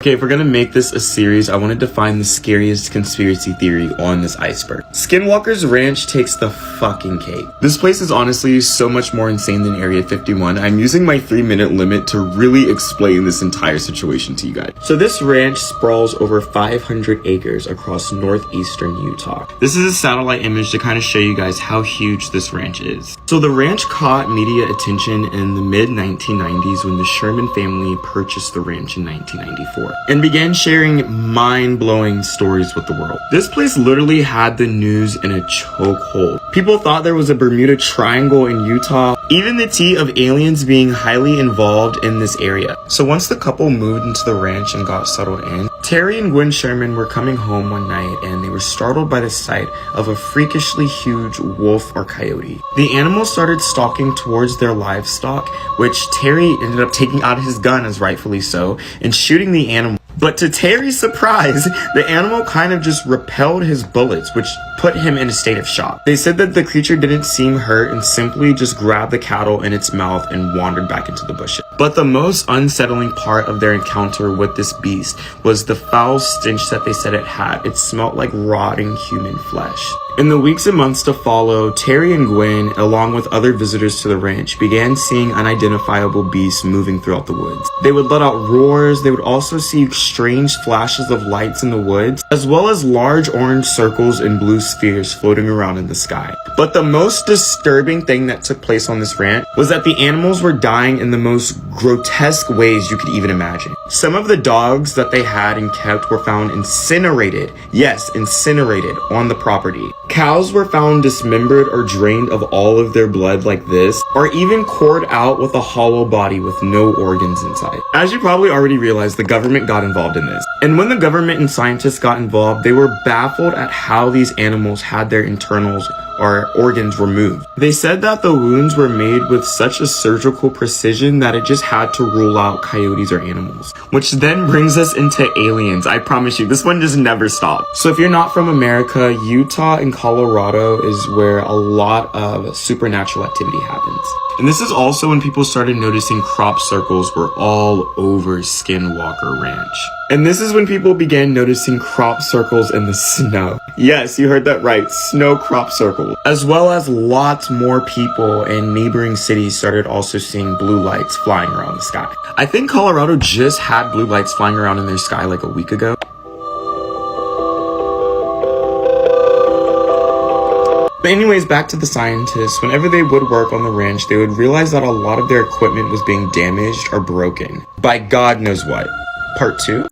Okay, if we're gonna make this a series, I wanted to find the scariest conspiracy theory on this iceberg. Skinwalker's Ranch takes the fucking cake. This place is honestly so much more insane than Area 51. I'm using my 3-minute limit to really explain this entire situation to you guys. So this ranch sprawls over 500 acres across northeastern Utah. This is a satellite image to kind of show you guys how huge this ranch is. So the ranch caught media attention in the mid-1990s when the Sherman family purchased the ranch in 1994. And began sharing mind-blowing stories with the world. This place literally had the news in a chokehold. People thought there was a Bermuda Triangle in Utah, even the tea of aliens being highly involved in this area. So once the couple moved into the ranch and got settled in, Terry and Gwen Sherman were coming home one night and they were startled by the sight of a freakishly huge wolf or coyote. The animal started stalking towards their livestock, which Terry ended up taking out his gun, as rightfully so, and shooting the animal. But to Terry's surprise, the animal kind of just repelled his bullets, which put him in a state of shock. They said that the creature didn't seem hurt and simply just grabbed the cattle in its mouth and wandered back into the bushes. But the most unsettling part of their encounter with this beast was the foul stench that they said it had. It smelled like rotting human flesh. In the weeks and months to follow, Terry and Gwen, along with other visitors to the ranch, began seeing unidentifiable beasts moving throughout the woods. They would let out roars. They would also see strange flashes of lights in the woods, as well as large orange circles and blue spheres floating around in the sky. But the most disturbing thing that took place on this ranch was that the animals were dying in the most grotesque ways you could even imagine. Some of the dogs that they had and kept were found incinerated. Yes, incinerated on the property. Cows were found dismembered or drained of all of their blood like this, or even cored out with a hollow body with no organs inside. As you probably already realized, the government got involved in this. And when the government and scientists got involved, they were baffled at how these animals had their internals or organs removed. They said that the wounds were made with such a surgical precision that it just had to rule out coyotes or animals. Which then brings us into aliens. I promise you, this one just never stops. So if you're not from America, Utah and Colorado is where a lot of supernatural activity happens. And this is also when people started noticing crop circles were all over Skinwalker Ranch. And this is when people began noticing crop circles in the snow. Yes, you heard that right, snow crop circles. As well as lots more people in neighboring cities started also seeing blue lights flying around the sky. I think Colorado just had blue lights flying around in their sky like a week ago. But anyways, back to the scientists. Whenever they would work on the ranch, they would realize that a lot of their equipment was being damaged or broken by God knows what. Part 2.